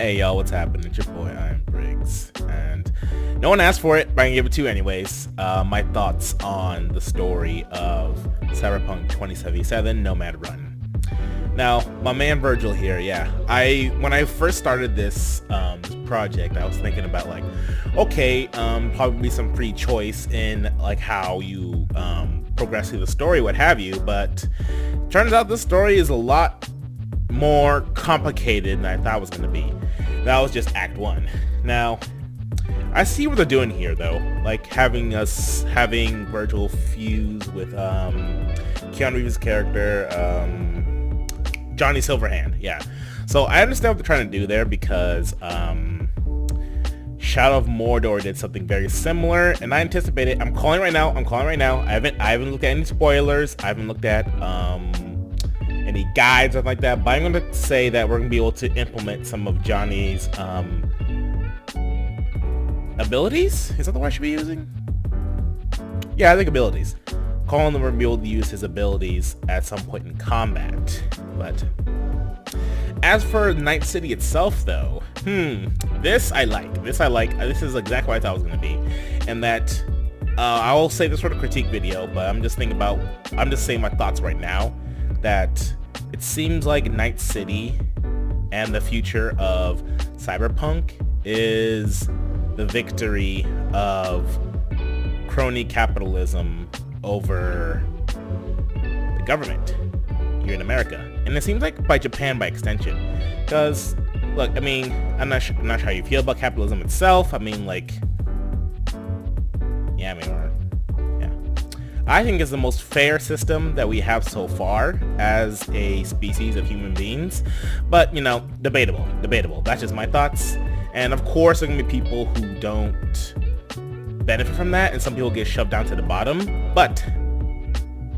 Hey y'all, what's happening? It's your boy IronBriggz, and no one asked for it, but I can give it to you anyways. My thoughts on the story of Cyberpunk 2077 Nomad Run. Now, my man Virgil here, when I first started this project, I was thinking about like, okay, probably some free choice in like how you progress through the story, what have you, but turns out this story is a lot more complicated than I thought it was going to be. That was just Act 1. Now, I see what they're doing here though, like having Virgil fuse with Keanu Reeves' character, Johnny Silverhand, yeah. So I understand what they're trying to do there because Shadow of Mordor did something very similar, and I anticipate it. I'm calling right now. I haven't looked at any spoilers. I haven't looked at any guides or like that, but I'm going to say that we're going to be able to implement some of Johnny's abilities. Is that the word I should be using? Yeah, I think abilities. Calling them, we're going to be able to use his abilities at some point in combat. But as for Night City itself though, this I like. This is exactly what I thought it was going to be. And that I will say this for the critique video, but I'm just saying my thoughts right now, that it seems like Night City and the future of Cyberpunk is the victory of crony capitalism over the government here in America, and it seems like by Japan by extension. Because look, I mean, I'm not sure how you feel about capitalism itself. I mean, like, I think it's the most fair system that we have so far as a species of human beings. But, you know, debatable. That's just my thoughts. And of course, there are going to be people who don't benefit from that, and some people get shoved down to the bottom. But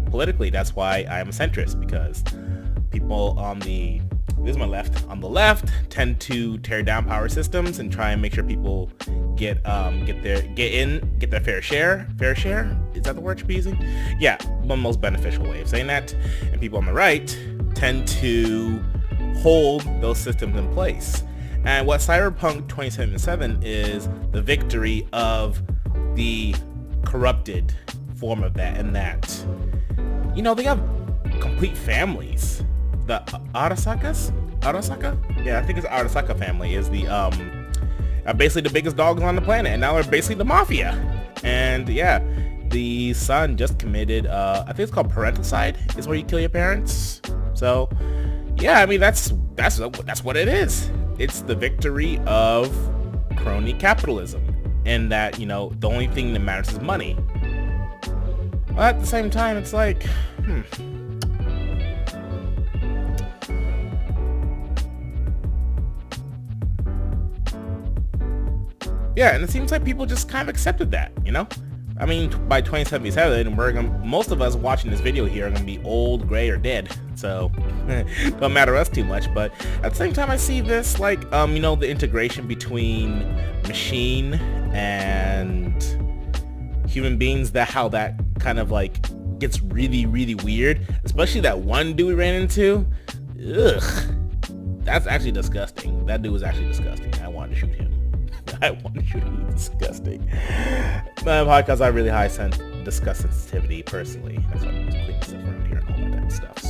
politically, that's why I am a centrist, because people on the left tend to tear down power systems and try and make sure people get their fair share. Is that the word you're using? Yeah, the most beneficial way of saying that. And people on the right tend to hold those systems in place. And what Cyberpunk 2077 is the victory of the corrupted form of that, and that, you know, they have complete families. The Arasaka? Yeah, I think it's Arasaka family is the basically the biggest dogs on the planet, and now they're basically the mafia. And yeah, the son just committed I think it's called parenticide, is where you kill your parents. So yeah, I mean that's what it is. It's the victory of crony capitalism, and that, you know, the only thing that matters is money. But at the same time, it's like, yeah, and it seems like people just kind of accepted that, you know? I mean, by 2077, most of us watching this video here are going to be old, gray, or dead. So, don't matter us too much. But at the same time, I see this, like, you know, the integration between machine and human beings, how that kind of, like, gets really, really weird. Especially that one dude we ran into. Ugh. That's actually disgusting. That dude was actually disgusting. I wanted to shoot him. Disgusting. My podcast, I really high discuss sensitivity personally. That's why I'm just cleaning stuff around here and all that type of stuff.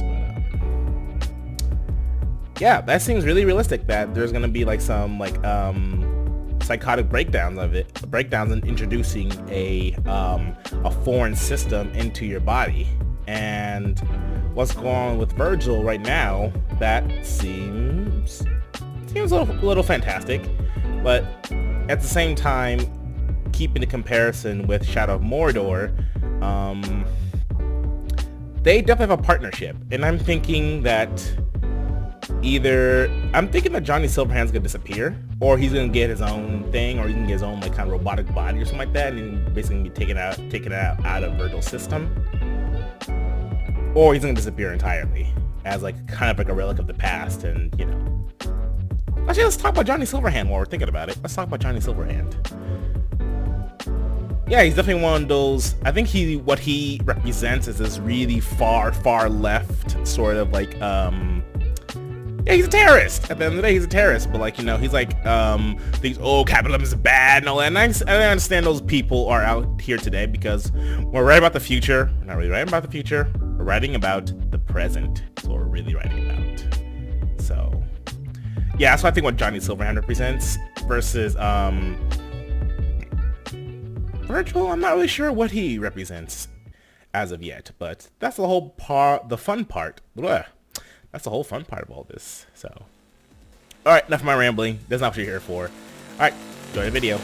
But yeah, that seems really realistic. That there's gonna be like some like psychotic breakdowns and introducing a foreign system into your body. And what's going on with Virgil right now? That seems a little fantastic. But at the same time, keeping the comparison with Shadow of Mordor, they definitely have a partnership. And I'm thinking that Johnny Silverhand's gonna disappear, or he's gonna get his own thing, or he's gonna get his own like kind of robotic body or something like that, and then basically be taken out of Virgil's system. Or he's gonna disappear entirely as like kind of like a relic of the past, and you know. Actually, let's talk about Johnny Silverhand while we're thinking about it. Let's talk about Johnny Silverhand. Yeah, he's definitely one of those. I think what he represents is this really far left sort of like Yeah, he's a terrorist. At the end of the day, he's a terrorist. But like, you know, he's like, thinks, oh, capitalism is bad and all that. And I understand those people are out here today because we're writing about the future. We're not really writing about the future. We're writing about the present. That's what we're really writing about. So, yeah, that's what I think what Johnny Silverhand represents versus, Virgil. I'm not really sure what he represents as of yet, but that's the whole part, the fun part. Blah. That's the whole fun part of all this. So, alright, enough of my rambling. That's not what you're here for. Alright, enjoy the video.